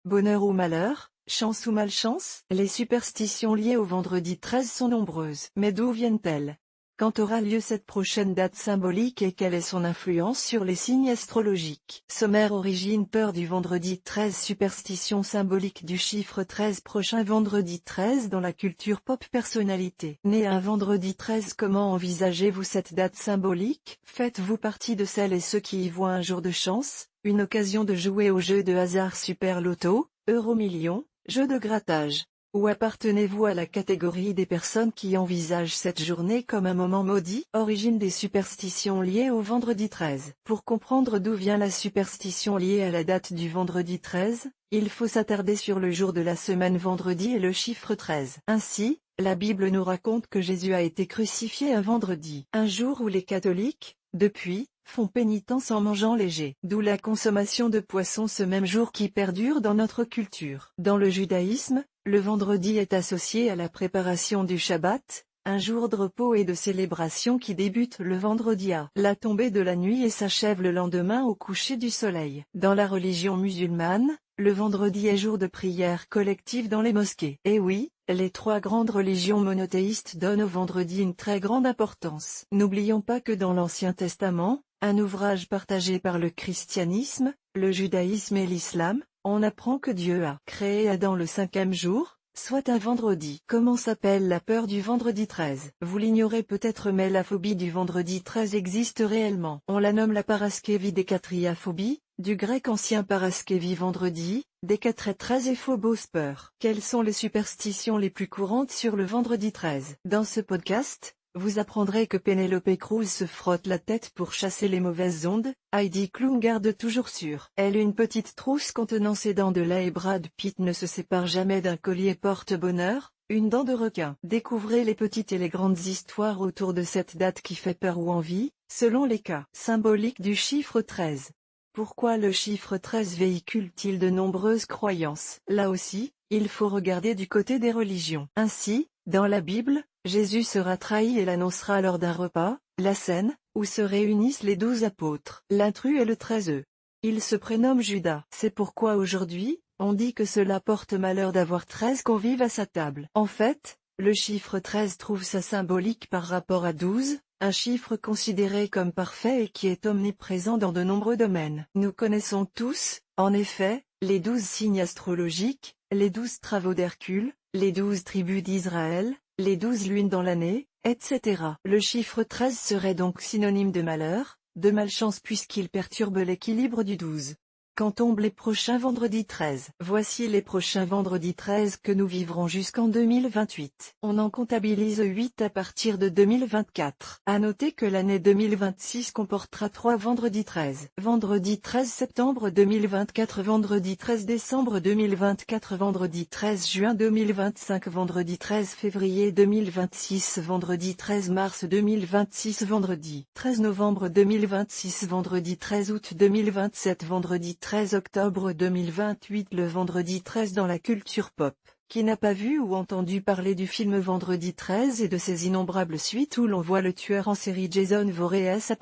Bonheur ou malheur, chance ou malchance? Les superstitions liées au vendredi 13 sont nombreuses. Mais d'où viennent-elles? Quand aura lieu cette prochaine date symbolique et quelle est son influence sur les signes astrologiques? Sommaire. Origine. Peur du vendredi 13. Superstition symbolique du chiffre 13. Prochain vendredi 13 dans la culture pop. Personnalité. Né un vendredi 13. Comment envisagez-vous cette date symbolique? Faites-vous partie de celles et ceux qui y voient un jour de chance, une occasion de jouer au jeu de hasard Super Loto, Euro-Million, jeu de grattage? Ou appartenez-vous à la catégorie des personnes qui envisagent cette journée comme un moment maudit? Origine des superstitions liées au vendredi 13. Pour comprendre d'où vient la superstition liée à la date du vendredi 13, il faut s'attarder sur le jour de la semaine vendredi et le chiffre 13. Ainsi, la Bible nous raconte que Jésus a été crucifié un vendredi, un jour où les catholiques, depuis, font pénitence en mangeant léger. D'où la consommation de poissons ce même jour qui perdure dans notre culture. Dans le judaïsme, le vendredi est associé à la préparation du Shabbat, un jour de repos et de célébration qui débute le vendredi à la tombée de la nuit et s'achève le lendemain au coucher du soleil. Dans la religion musulmane, le vendredi est jour de prière collective dans les mosquées. Et oui, les trois grandes religions monothéistes donnent au vendredi une très grande importance. N'oublions pas que dans l'Ancien Testament, un ouvrage partagé par le christianisme, le judaïsme et l'islam, on apprend que Dieu a créé Adam le 5e jour, soit un vendredi. Comment s'appelle la peur du vendredi 13? Vous l'ignorez peut-être mais la phobie du vendredi 13 existe réellement. On la nomme la paraskevidékatriaphobie, du grec ancien paraskevi vendredi, décatrait 13 et phobos peur. Quelles sont les superstitions les plus courantes sur le vendredi 13? Dans ce podcast, vous apprendrez que Penelope Cruz se frotte la tête pour chasser les mauvaises ondes, Heidi Klum garde toujours sur elle une petite trousse contenant ses dents de lait et Brad Pitt ne se sépare jamais d'un collier porte-bonheur, une dent de requin. Découvrez les petites et les grandes histoires autour de cette date qui fait peur ou envie, selon les cas. Symbolique du chiffre 13. Pourquoi le chiffre 13 véhicule-t-il de nombreuses croyances? Là aussi, il faut regarder du côté des religions. Ainsi, dans la Bible, Jésus sera trahi et l'annoncera lors d'un repas, la scène, où se réunissent les 12 apôtres. L'intrus est le 13e. Il se prénomme Judas. C'est pourquoi aujourd'hui, on dit que cela porte malheur d'avoir 13 convives à sa table. En fait, le chiffre 13 trouve sa symbolique par rapport à 12, un chiffre considéré comme parfait et qui est omniprésent dans de nombreux domaines. Nous connaissons tous, en effet, les 12 signes astrologiques, les 12 travaux d'Hercule, les 12 tribus d'Israël, les 12 lunes dans l'année, etc. Le chiffre 13 serait donc synonyme de malheur, de malchance puisqu'il perturbe l'équilibre du 12. Quand tombent les prochains vendredis 13? Voici les prochains vendredis 13 que nous vivrons jusqu'en 2028. On en comptabilise 8 à partir de 2024. À noter que l'année 2026 comportera 3 vendredis 13. Vendredi 13 septembre 2024, vendredi 13 décembre 2024, vendredi 13 juin 2025, vendredi 13 février 2026, vendredi 13 mars 2026, vendredi 13 novembre 2026, vendredi 13 août 2027, vendredi 13 octobre 2028. Le vendredi 13 dans la culture pop. Qui n'a pas vu ou entendu parler du film Vendredi 13 et de ses innombrables suites où l'on voit le tueur en série Jason Voorhees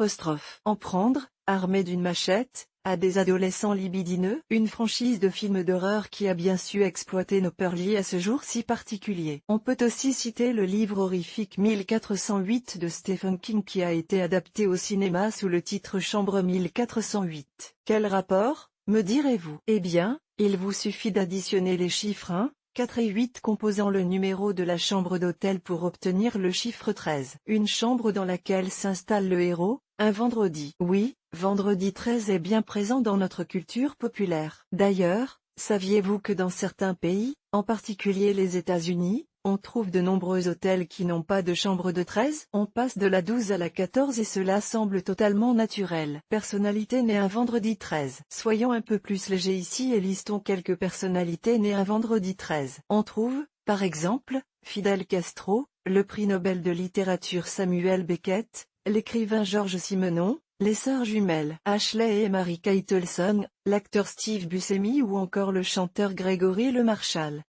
en prendre, armé d'une machette, à des adolescents libidineux? Une franchise de films d'horreur qui a bien su exploiter nos peurs liées à ce jour si particulier. On peut aussi citer le livre horrifique 1408 de Stephen King qui a été adapté au cinéma sous le titre Chambre 1408. Quel rapport, me direz-vous? Eh bien, il vous suffit d'additionner les chiffres 1, 4 et 8 composant le numéro de la chambre d'hôtel pour obtenir le chiffre 13. Une chambre dans laquelle s'installe le héros, un vendredi. Oui, vendredi 13 est bien présent dans notre culture populaire. D'ailleurs, saviez-vous que dans certains pays, en particulier les États-Unis, on trouve de nombreux hôtels qui n'ont pas de chambre de 13? On passe de la 12 à la 14 et cela semble totalement naturel. Personnalité née un vendredi 13. Soyons un peu plus légers ici et listons quelques personnalités nées un vendredi 13. On trouve, par exemple, Fidel Castro, le prix Nobel de littérature Samuel Beckett, l'écrivain Georges Simenon, les sœurs jumelles Ashley et Mary Kate Olson, l'acteur Steve Buscemi ou encore le chanteur Gregory Le Marchal.